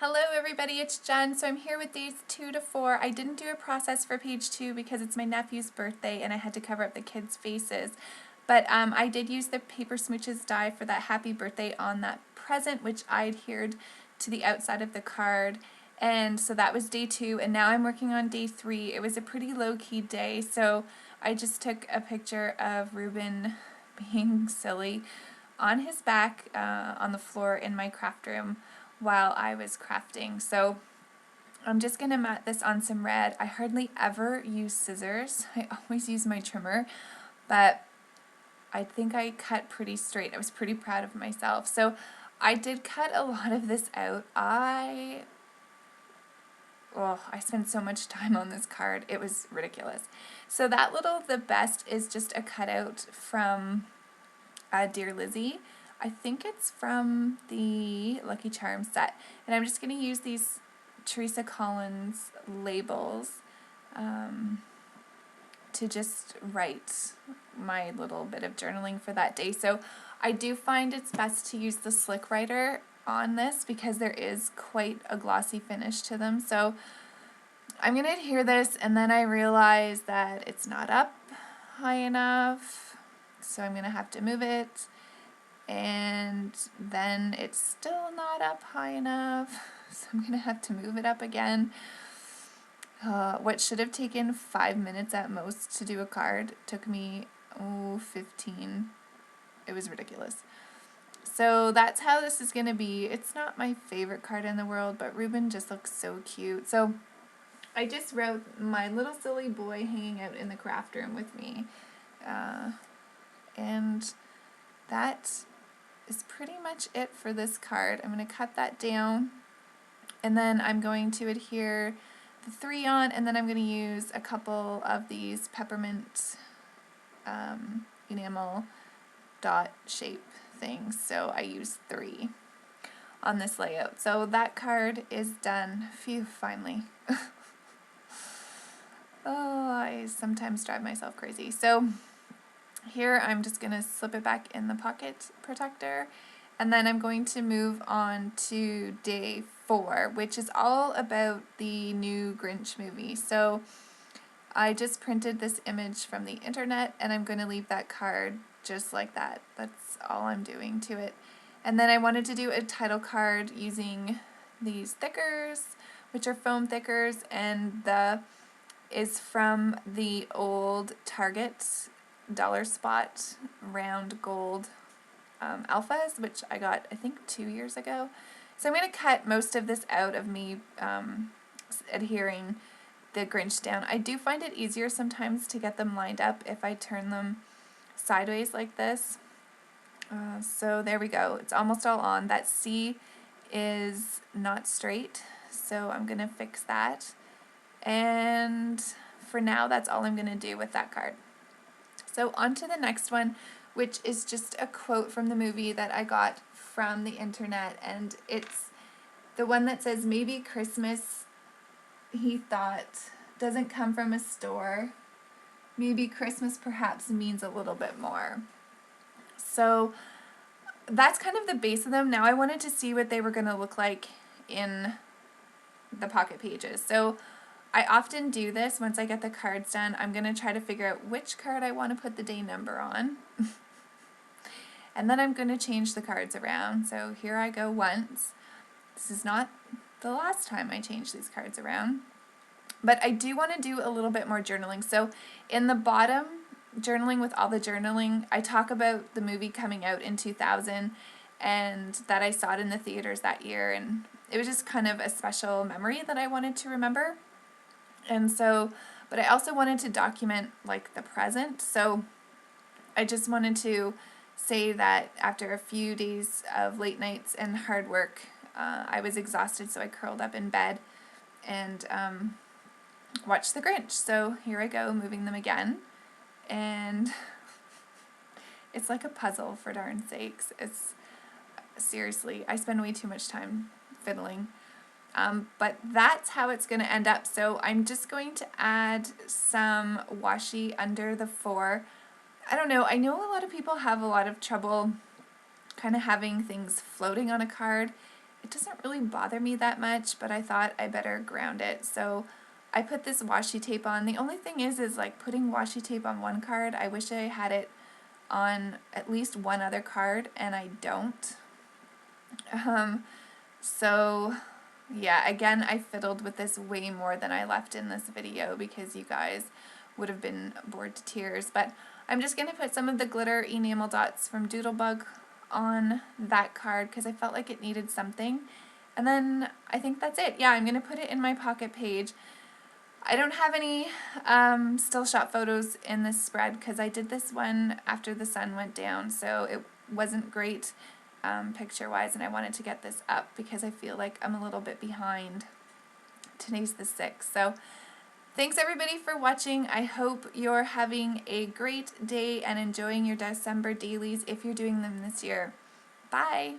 Hello everybody, it's Jen. So I'm here with days 2 to 4. I didn't do a process for page 2 because it's my nephew's birthday and I had to cover up the kids' faces. But I did use the Paper Smooches die for that happy birthday on that present, which I adhered to the outside of the card. And so that was day 2, and now I'm working on day 3. It was a pretty low-key day, so I just took a picture of Reuben being silly on his back on the floor in my craft room while I was crafting. So I'm just going to mat this on some red. I hardly ever use scissors. I always use my trimmer, but I think I cut pretty straight. I was pretty proud of myself. So I did cut a lot of this out. I spent so much time on this card. It was ridiculous. So that little the best is just a cutout from Dear Lizzie. I think it's from the Lucky Charms set. And I'm just going to use these Teresa Collins labels to just write my little bit of journaling for that day. So I do find it's best to use the Slick Writer on this because there is quite a glossy finish to them. So I'm going to adhere this, and then I realize that it's not up high enough. So I'm going to have to move it. And then it's still not up high enough, so I'm going to have to move it up again. What should have taken 5 minutes at most to do a card took me, 15. It was ridiculous. So that's how this is going to be. It's not my favorite card in the world, but Reuben just looks so cute. So I just wrote my little silly boy hanging out in the craft room with me. And that is pretty much it for this card. I'm going to cut that down, and then I'm going to adhere the 3 on, and then I'm going to use a couple of these peppermint enamel dot shape things. So I use 3 on this layout. So that card is done. Phew, finally. I sometimes drive myself crazy. So here I'm just going to slip it back in the pocket protector, and then I'm going to move on to day 4, which is all about the new Grinch movie. So I just printed this image from the internet, and I'm going to leave that card just like that. That's all I'm doing to it. And then I wanted to do a title card using these thickers, which are foam thickers, and the is from the old Target dollar spot round gold alphas, which I got I think 2 years ago. So I'm going to cut most of this out of me adhering the Grinch down. I do find it easier sometimes to get them lined up if I turn them sideways like this. So there we go. It's almost all on. That C is not straight, so I'm going to fix that. And for now, that's all I'm going to do with that card. So on to the next one, which is just a quote from the movie that I got from the internet, and it's the one that says, "Maybe Christmas," he thought, "doesn't come from a store. Maybe Christmas perhaps means a little bit more." So that's kind of the base of them. Now I wanted to see what they were going to look like in the pocket pages. So I often do this once I get the cards done. I'm going to try to figure out which card I want to put the day number on. And then I'm going to change the cards around. So here I go once. This is not the last time I change these cards around. But I do want to do a little bit more journaling. So in the bottom, journaling with all the journaling, I talk about the movie coming out in 2000 and that I saw it in the theaters that year. And it was just kind of a special memory that I wanted to remember. And so, but I also wanted to document like the present. So I just wanted to say that after a few days of late nights and hard work, I was exhausted, so I curled up in bed and watched The Grinch. So here I go, moving them again. And it's like a puzzle, for darn sakes. It's seriously, I spend way too much time fiddling. But that's how it's going to end up. So I'm just going to add some washi under the 4. I don't know. I know a lot of people have a lot of trouble kind of having things floating on a card. it doesn't really bother me that much, but I thought I better ground it. So I put this washi tape on. The only thing is like putting washi tape on one card, I wish I had it on at least one other card, and I don't. So yeah, again, I fiddled with this way more than I left in this video because you guys would have been bored to tears. But I'm just going to put some of the glitter enamel dots from Doodlebug on that card because I felt like it needed something. And then I think that's it. Yeah, I'm going to put it in my pocket page. I don't have any still shot photos in this spread because I did this one after the sun went down, so it wasn't great picture-wise, and I wanted to get this up because I feel like I'm a little bit behind. Today's the 6th, so thanks everybody for watching. I hope you're having a great day and enjoying your December dailies if you're doing them this year. Bye!